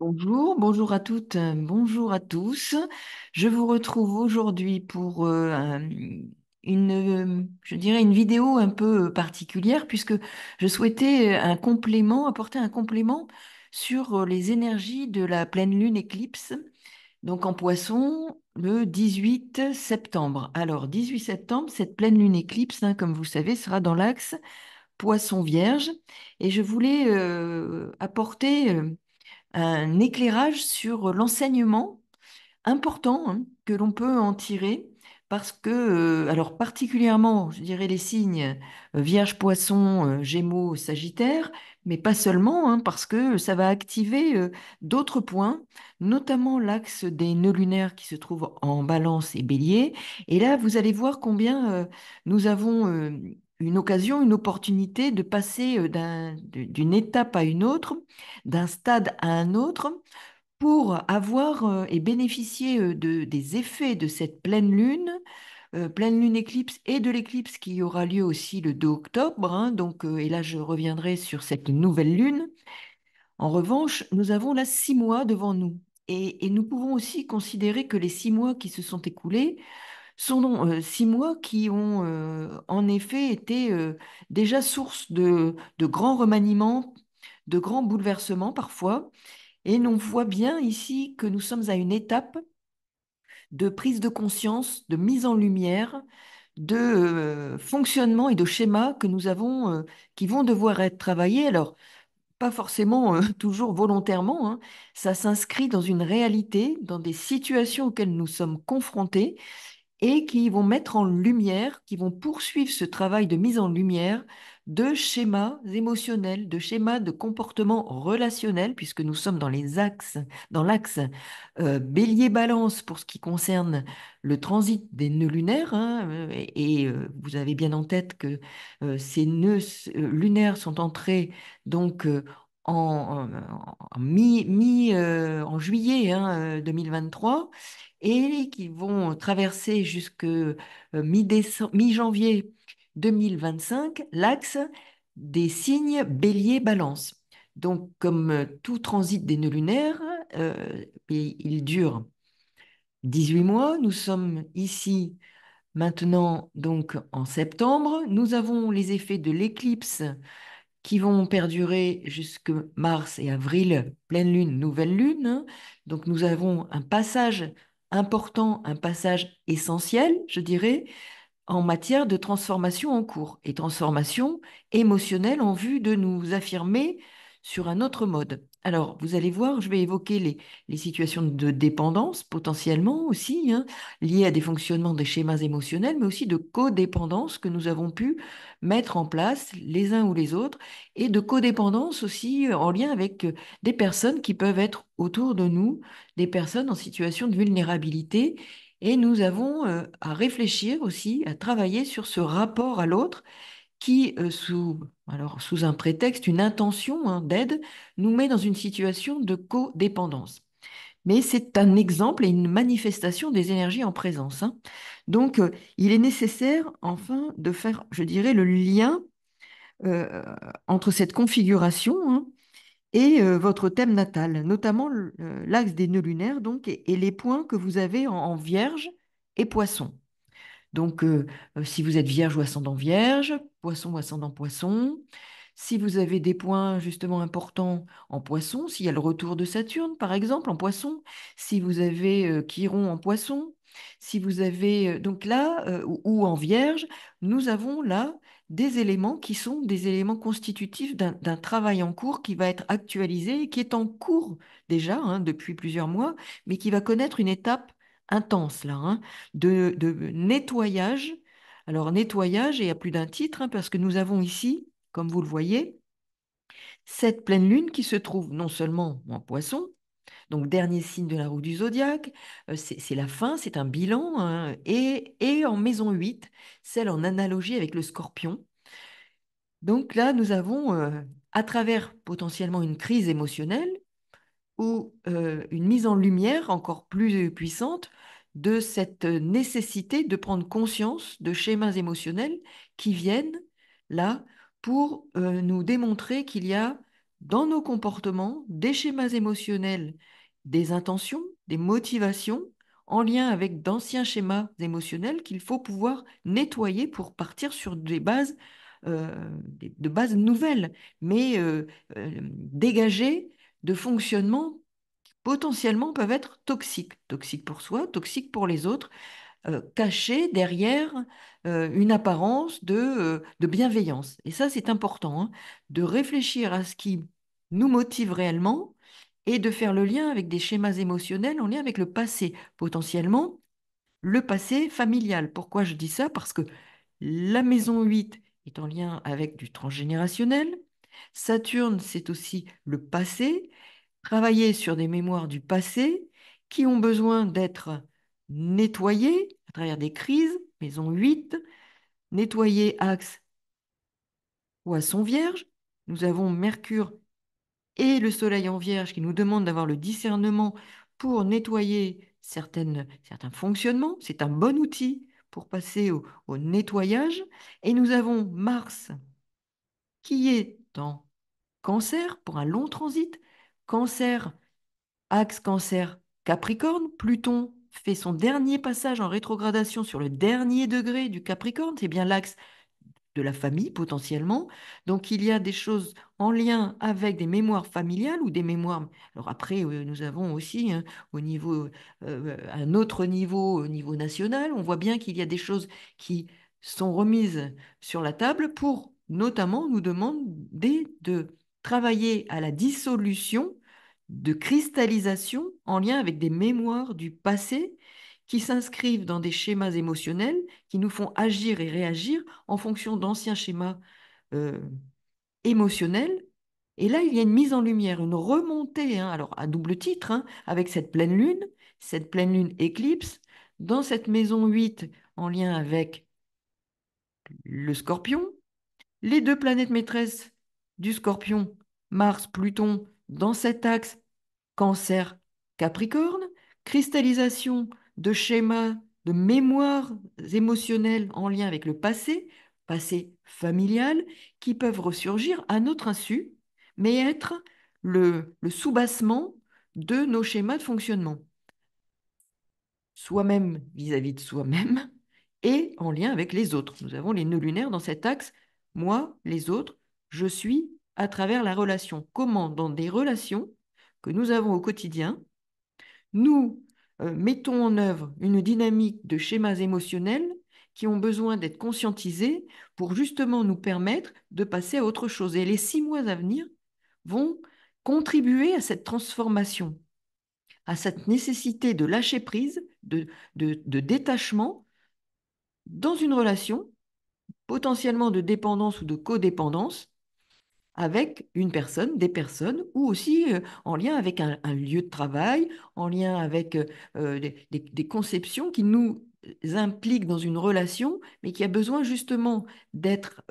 Bonjour, bonjour à toutes, bonjour à tous. Je vous retrouve aujourd'hui pour je dirais une vidéo un peu particulière puisque je souhaitais apporter un complément sur les énergies de la pleine lune éclipse, donc en Poisson, le 18 septembre. Alors, 18 septembre, cette pleine lune éclipse, hein, comme vous savez, sera dans l'axe Poisson Vierge et je voulais apporter un éclairage sur l'enseignement important, hein, que l'on peut en tirer parce que, alors particulièrement, je dirais les signes Vierge, Poisson, Gémeaux, Sagittaire, mais pas seulement, hein, parce que ça va activer d'autres points, notamment l'axe des nœuds lunaires qui se trouvent en Balance et Bélier. Et là, vous allez voir combien nous avons une occasion, une opportunité de passer d'une étape à une autre, d'un stade à un autre pour avoir et bénéficier des effets de cette pleine lune éclipse et de l'éclipse qui aura lieu aussi le 2 octobre, hein, donc, et là je reviendrai sur cette nouvelle lune. En revanche, nous avons là 6 mois devant nous. Et nous pouvons aussi considérer que les 6 mois qui se sont écoulés sont 6 mois qui ont en effet été déjà source de grands remaniements, de grands bouleversements parfois. Et on voit bien ici que nous sommes à une étape de prise de conscience, de mise en lumière, de fonctionnement et de schémas que nous avons, qui vont devoir être travaillés. Alors, pas forcément toujours volontairement, hein. Ça s'inscrit dans une réalité, dans des situations auxquelles nous sommes confrontés et qui vont mettre en lumière, qui vont poursuivre ce travail de mise en lumière de schémas émotionnels, de schémas de comportement relationnel, puisque nous sommes dans l'axe Bélier-Balance pour ce qui concerne le transit des nœuds lunaires, hein, vous avez bien en tête que ces nœuds lunaires sont entrés donc en juillet, hein, 2023 et qui vont traverser jusque mi-janvier 2025 l'axe des signes Bélier-Balance. Donc, comme tout transit des nœuds lunaires, il dure 18 mois. Nous sommes ici maintenant donc en septembre. Nous avons les effets de l'éclipse qui vont perdurer jusque mars et avril, pleine lune, nouvelle lune, hein. Donc nous avons un passage important, un passage essentiel, je dirais, en matière de transformation en cours et transformation émotionnelle en vue de nous affirmer sur un autre mode. Alors, vous allez voir, je vais évoquer les situations de dépendance potentiellement aussi, hein, liées à des fonctionnements des schémas émotionnels, mais aussi de codépendance que nous avons pu mettre en place les uns ou les autres, et de codépendance aussi en lien avec des personnes qui peuvent être autour de nous, des personnes en situation de vulnérabilité et nous avons à réfléchir aussi, à travailler sur ce rapport à l'autre qui, sous un prétexte, une intention, hein, d'aide, nous met dans une situation de codépendance. Mais c'est un exemple et une manifestation des énergies en présence, hein. Donc, il est nécessaire, enfin, de faire, je dirais, le lien euh, entre cette configuration, hein, et votre thème natal, notamment l'axe des nœuds lunaires, donc, et les points que vous avez en Vierge et Poisson. Donc, si vous êtes Vierge ou ascendant Vierge, Poisson ou ascendant Poisson, si vous avez des points justement importants en Poisson, s'il y a le retour de Saturne, par exemple, en Poisson, si vous avez Chiron en Poisson, si vous avez donc là ou en Vierge, nous avons là des éléments qui sont des éléments constitutifs d'un travail en cours qui va être actualisé, qui est en cours déjà, hein, depuis plusieurs mois, mais qui va connaître une étape intense là, hein, de nettoyage. Alors nettoyage, et à plus d'un titre, hein, parce que nous avons ici, comme vous le voyez, cette pleine lune qui se trouve non seulement en Poisson, donc dernier signe de la roue du zodiaque, c'est la fin, c'est un bilan, hein, et en maison 8, celle en analogie avec le Scorpion. Donc là, nous avons, à travers potentiellement une crise émotionnelle, ou une mise en lumière encore plus puissante de cette nécessité de prendre conscience de schémas émotionnels qui viennent là pour nous démontrer qu'il y a dans nos comportements des schémas émotionnels, des intentions, des motivations en lien avec d'anciens schémas émotionnels qu'il faut pouvoir nettoyer pour partir sur des bases, de bases nouvelles, mais dégagées de fonctionnements qui potentiellement peuvent être toxiques, toxiques pour soi, toxiques pour les autres, cachés derrière une apparence de bienveillance. Et ça, c'est important, hein, de réfléchir à ce qui nous motive réellement et de faire le lien avec des schémas émotionnels en lien avec le passé, potentiellement le passé familial. Pourquoi je dis ça? Parce que la maison 8 est en lien avec du transgénérationnel. Saturne, c'est aussi le passé, travailler sur des mémoires du passé qui ont besoin d'être nettoyées à travers des crises, maison 8, nettoyer axe Poisson Vierge. Nous avons Mercure et le Soleil en Vierge qui nous demandent d'avoir le discernement pour nettoyer certains fonctionnements. C'est un bon outil pour passer au nettoyage. Et nous avons Mars qui est en Cancer pour un long transit. Cancer, axe Cancer Capricorne. Pluton fait son dernier passage en rétrogradation sur le dernier degré du Capricorne. C'est bien l'axe de la famille potentiellement. Donc il y a des choses en lien avec des mémoires familiales ou des mémoires. Alors après, nous avons aussi, hein, au niveau, un autre niveau, au niveau national, on voit bien qu'il y a des choses qui sont remises sur la table pour notamment nous demander de travailler à la dissolution, de cristallisation en lien avec des mémoires du passé qui s'inscrivent dans des schémas émotionnels qui nous font agir et réagir en fonction d'anciens schémas euh, émotionnels. Et là, il y a une mise en lumière, une remontée, hein, alors à double titre, hein, avec cette pleine lune éclipse, dans cette maison 8 en lien avec le Scorpion, les deux planètes maîtresses du Scorpion, Mars, Pluton, dans cet axe Cancer, Capricorne, cristallisation de schémas, de mémoires émotionnelles en lien avec le passé, passé familial, qui peuvent ressurgir à notre insu, mais être le soubassement de nos schémas de fonctionnement, soi-même vis-à-vis de soi-même et en lien avec les autres. Nous avons les nœuds lunaires dans cet axe, moi, les autres, je suis à travers la relation. Comment, dans des relations que nous avons au quotidien, nous mettons en œuvre une dynamique de schémas émotionnels qui ont besoin d'être conscientisés pour justement nous permettre de passer à autre chose. Et les 6 mois à venir vont contribuer à cette transformation, à cette nécessité de lâcher prise, de détachement dans une relation, potentiellement de dépendance ou de codépendance, avec une personne, des personnes, ou aussi en lien avec un lieu de travail, en lien avec des conceptions qui nous impliquent dans une relation, mais qui a besoin justement d'être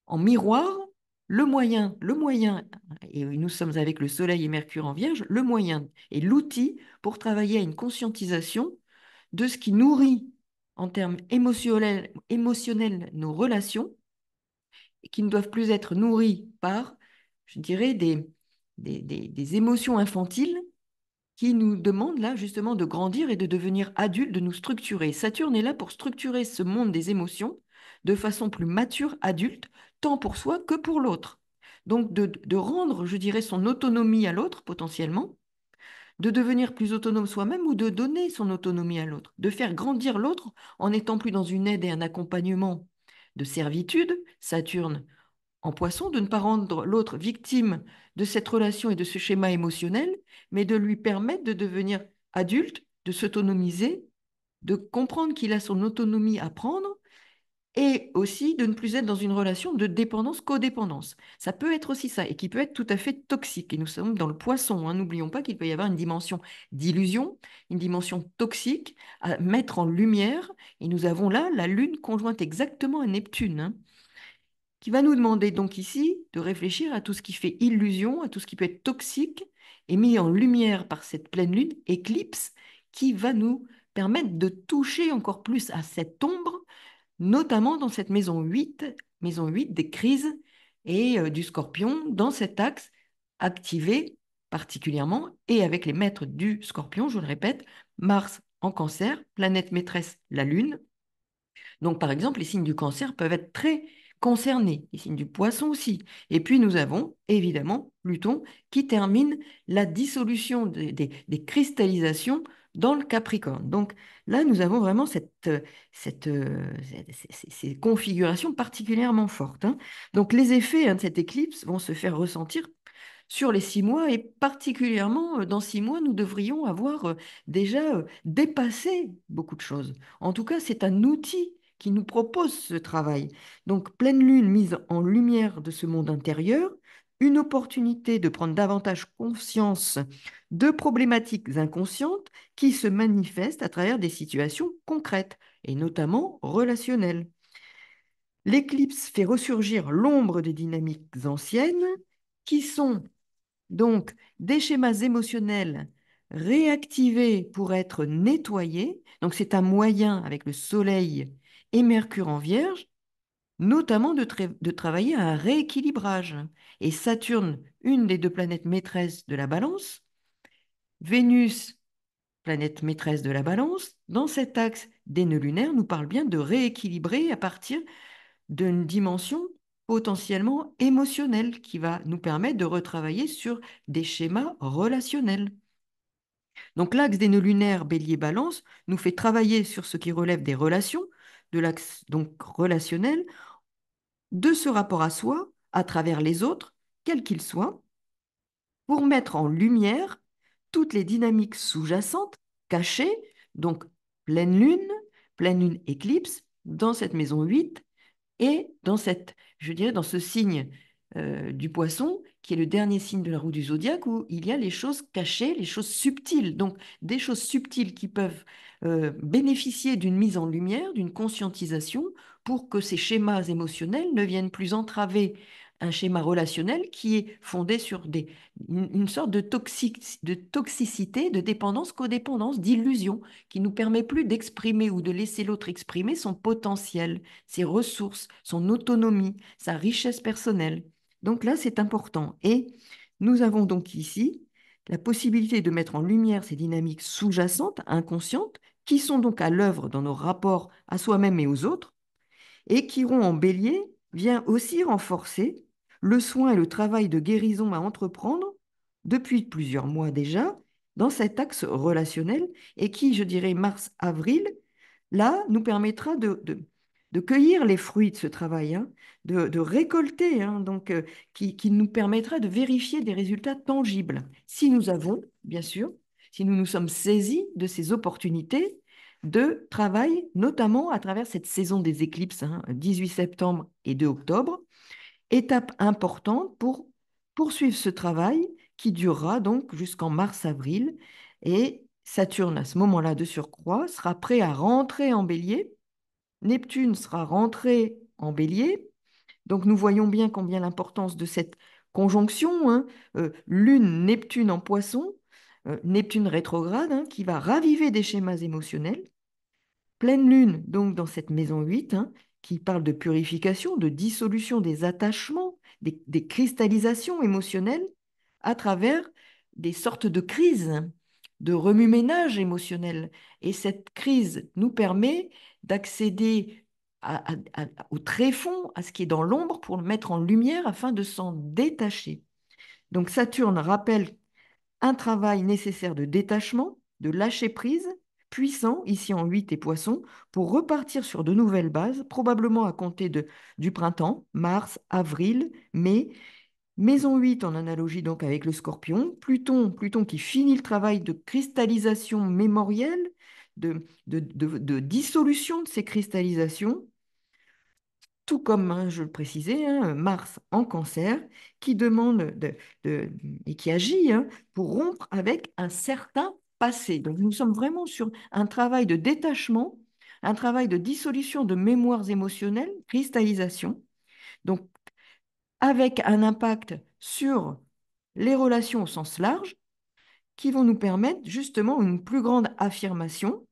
en miroir. Le moyen, et nous sommes avec le Soleil et Mercure en Vierge, le moyen et l'outil pour travailler à une conscientisation de ce qui nourrit en termes émotionnels nos relations et qui ne doivent plus être nourris par, je dirais, des émotions infantiles qui nous demandent là justement de grandir et de devenir adultes, de nous structurer. Saturne est là pour structurer ce monde des émotions de façon plus mature, adulte, tant pour soi que pour l'autre. Donc de rendre, je dirais, son autonomie à l'autre potentiellement, de devenir plus autonome soi-même ou de donner son autonomie à l'autre, de faire grandir l'autre en n'étant plus dans une aide et un accompagnement de servitude. Saturne en poisson, de ne pas rendre l'autre victime de cette relation et de ce schéma émotionnel, mais de lui permettre de devenir adulte, de s'autonomiser, de comprendre qu'il a son autonomie à prendre et aussi de ne plus être dans une relation de dépendance, codépendance. Ça peut être aussi ça et qui peut être tout à fait toxique. Et nous sommes dans le poisson, hein. N'oublions pas qu'il peut y avoir une dimension d'illusion, une dimension toxique à mettre en lumière. Et nous avons là la Lune conjointe exactement à Neptune, hein, qui va nous demander donc ici de réfléchir à tout ce qui fait illusion, à tout ce qui peut être toxique et mis en lumière par cette pleine lune, éclipse, qui va nous permettre de toucher encore plus à cette ombre, notamment dans cette maison 8 des crises et du Scorpion dans cet axe activé particulièrement, et avec les maîtres du Scorpion, je le répète, Mars en Cancer, planète maîtresse la Lune. Donc, par exemple, les signes du Cancer peuvent être très concernés, les signes du Poisson aussi. Et puis, nous avons évidemment Pluton qui termine la dissolution des cristallisations dans le Capricorne. Donc là, nous avons vraiment ces configurations particulièrement fortes, hein. Donc les effets, hein, de cette éclipse vont se faire ressentir sur les 6 mois, et particulièrement dans 6 mois, nous devrions avoir déjà dépassé beaucoup de choses. En tout cas, c'est un outil qui nous propose ce travail. Donc, pleine lune mise en lumière de ce monde intérieur, une opportunité de prendre davantage conscience de problématiques inconscientes qui se manifestent à travers des situations concrètes, et notamment relationnelles. L'éclipse fait ressurgir l'ombre des dynamiques anciennes qui sont donc des schémas émotionnels réactivés pour être nettoyés. Donc c'est un moyen avec le Soleil et Mercure en Vierge, notamment de travailler à un rééquilibrage. Et Saturne, une des deux planètes maîtresses de la Balance, Vénus, planète maîtresse de la Balance, dans cet axe des nœuds lunaires, nous parle bien de rééquilibrer à partir d'une dimension potentiellement émotionnelle qui va nous permettre de retravailler sur des schémas relationnels. Donc l'axe des nœuds lunaires Bélier-Balance nous fait travailler sur ce qui relève des relations, de l'axe donc relationnel, de ce rapport à soi, à travers les autres, quels qu'ils soient, pour mettre en lumière toutes les dynamiques sous-jacentes, cachées, donc pleine lune éclipse, dans cette maison 8, et dans je dirais, dans ce signe du Poisson, qui est le dernier signe de la roue du zodiaque, où il y a les choses cachées, les choses subtiles. Donc, des choses subtiles qui peuvent bénéficier d'une mise en lumière, d'une conscientisation, pour que ces schémas émotionnels ne viennent plus entraver un schéma relationnel qui est fondé sur une sorte de toxicité, de dépendance, codépendance, d'illusion, qui nous permet plus d'exprimer ou de laisser l'autre exprimer son potentiel, ses ressources, son autonomie, sa richesse personnelle. Donc là, c'est important. Et nous avons donc ici la possibilité de mettre en lumière ces dynamiques sous-jacentes, inconscientes, qui sont donc à l'œuvre dans nos rapports à soi-même et aux autres, et Chiron en bélier vient aussi renforcer le soin et le travail de guérison à entreprendre depuis plusieurs mois déjà dans cet axe relationnel, et qui, je dirais, mars-avril, là, nous permettra de cueillir les fruits de ce travail, hein, de récolter, hein, donc, qui nous permettra de vérifier des résultats tangibles. Si nous avons, bien sûr, si nous nous sommes saisis de ces opportunités de travail, notamment à travers cette saison des éclipses, hein, 18 septembre et 2 octobre, étape importante pour poursuivre ce travail qui durera donc jusqu'en mars-avril. Et Saturne, à ce moment-là de surcroît, sera prêt à rentrer en bélier. Neptune sera rentré en bélier. Donc nous voyons bien combien l'importance de cette conjonction, hein, Lune-Neptune en poisson, Neptune rétrograde, hein, qui va raviver des schémas émotionnels. Pleine lune, donc dans cette maison 8, hein, qui parle de purification, de dissolution des attachements, des cristallisations émotionnelles à travers des sortes de crises, de remue-ménage émotionnel. Et cette crise nous permet d'accéder au tréfonds, à ce qui est dans l'ombre, pour le mettre en lumière afin de s'en détacher. Donc Saturne rappelle un travail nécessaire de détachement, de lâcher prise, puissant, ici en 8 et poisson, pour repartir sur de nouvelles bases, probablement à compter du printemps, mars, avril, mai. Maison 8 en analogie donc avec le scorpion, Pluton qui finit le travail de cristallisation mémorielle, de dissolution de ces cristallisations, tout comme, hein, je le précisais, hein, Mars en cancer, qui demande et qui agit, hein, pour rompre avec un certain passé. Donc nous sommes vraiment sur un travail de détachement, un travail de dissolution de mémoires émotionnelles, cristallisation, donc avec un impact sur les relations au sens large, qui vont nous permettre justement une plus grande affirmation,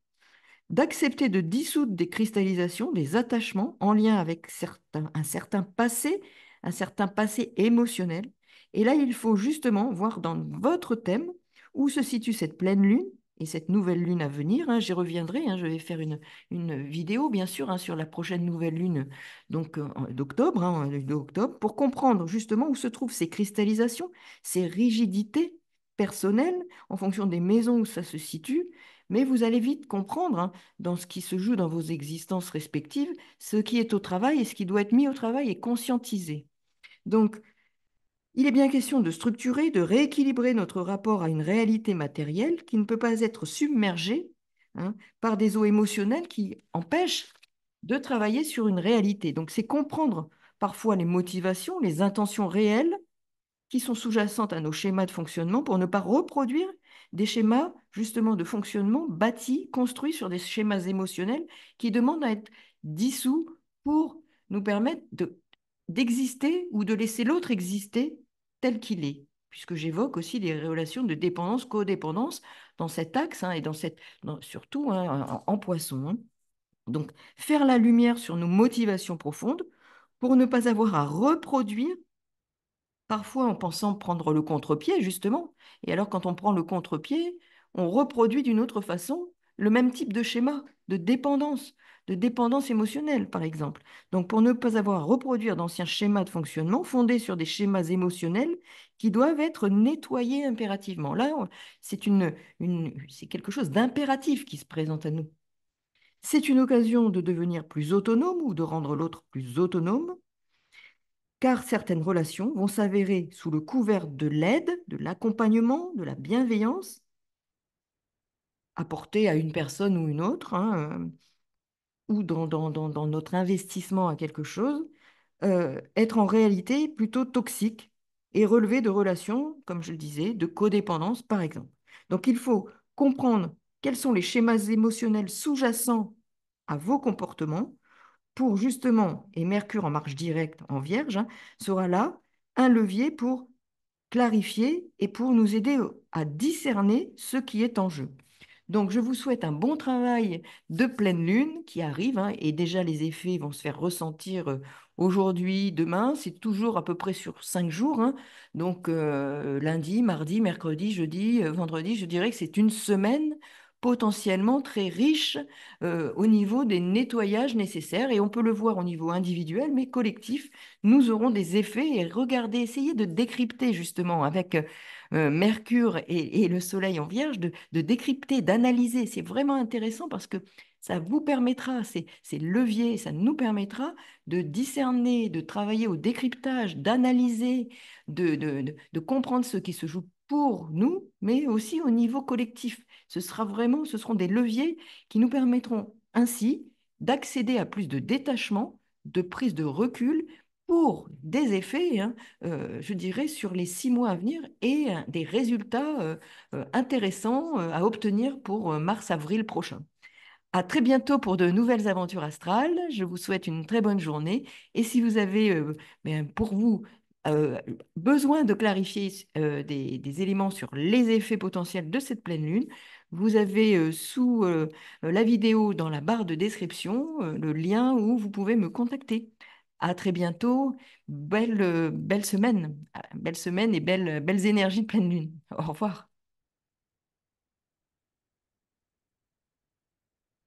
d'accepter de dissoudre des cristallisations, des attachements en lien avec un certain passé, un certain passé émotionnel. Et là, il faut justement voir dans votre thème où se situe cette pleine lune et cette nouvelle lune à venir. Hein, j'y reviendrai, hein, je vais faire une vidéo, bien sûr, hein, sur la prochaine nouvelle lune donc, d'octobre, hein, le 2 octobre, pour comprendre justement où se trouvent ces cristallisations, ces rigidités personnelles en fonction des maisons où ça se situe. Mais vous allez vite comprendre, hein, dans ce qui se joue dans vos existences respectives, ce qui est au travail et ce qui doit être mis au travail et conscientisé. Donc, il est bien question de structurer, de rééquilibrer notre rapport à une réalité matérielle qui ne peut pas être submergée, hein, par des eaux émotionnelles qui empêchent de travailler sur une réalité. Donc, c'est comprendre parfois les motivations, les intentions réelles qui sont sous-jacentes à nos schémas de fonctionnement pour ne pas reproduire des schémas justement de fonctionnement bâtis, construits sur des schémas émotionnels qui demandent à être dissous pour nous permettre d'exister ou de laisser l'autre exister tel qu'il est. Puisque j'évoque aussi les relations de dépendance, codépendance dans cet axe, hein, et surtout, hein, en poisson. Hein. Donc, faire la lumière sur nos motivations profondes pour ne pas avoir à reproduire parfois en pensant prendre le contre-pied, justement. Et alors, quand on prend le contre-pied, on reproduit d'une autre façon le même type de schéma de dépendance émotionnelle, par exemple. Donc, pour ne pas avoir à reproduire d'anciens schémas de fonctionnement fondés sur des schémas émotionnels qui doivent être nettoyés impérativement. Là, c'est quelque chose d'impératif qui se présente à nous. C'est une occasion de devenir plus autonome ou de rendre l'autre plus autonome, car certaines relations vont s'avérer sous le couvert de l'aide, de l'accompagnement, de la bienveillance apportée à une personne ou une autre, hein, ou dans notre investissement à quelque chose, être en réalité plutôt toxique et relever de relations, comme je le disais, de codépendance, par exemple. Donc il faut comprendre quels sont les schémas émotionnels sous-jacents à vos comportements pour justement, et Mercure en marche directe en Vierge, hein, sera là un levier pour clarifier et pour nous aider à discerner ce qui est en jeu. Donc, je vous souhaite un bon travail de pleine lune qui arrive, hein, et déjà les effets vont se faire ressentir aujourd'hui, demain. C'est toujours à peu près sur 5 jours. Hein. Donc, lundi, mardi, mercredi, jeudi, vendredi, je dirais que c'est une semaine potentiellement très riche au niveau des nettoyages nécessaires. Et on peut le voir au niveau individuel, mais collectif, nous aurons des effets. Et regardez, essayez de décrypter justement avec Mercure et le Soleil en Vierge, de décrypter, d'analyser. C'est vraiment intéressant parce que ça vous permettra, ces leviers, ça nous permettra de discerner, de travailler au décryptage, d'analyser, de comprendre ce qui se joue pour nous, mais aussi au niveau collectif. Ce seront des leviers qui nous permettront ainsi d'accéder à plus de détachement, de prise de recul pour des effets, hein, je dirais, sur les 6 mois à venir et des résultats intéressants à obtenir pour mars-avril prochain. À très bientôt pour de nouvelles aventures astrales. Je vous souhaite une très bonne journée. Et si vous avez, pour vous, euh, besoin de clarifier des éléments sur les effets potentiels de cette pleine lune, vous avez sous la vidéo dans la barre de description le lien où vous pouvez me contacter. À très bientôt. Belle semaine et belles énergies de pleine lune. Au revoir.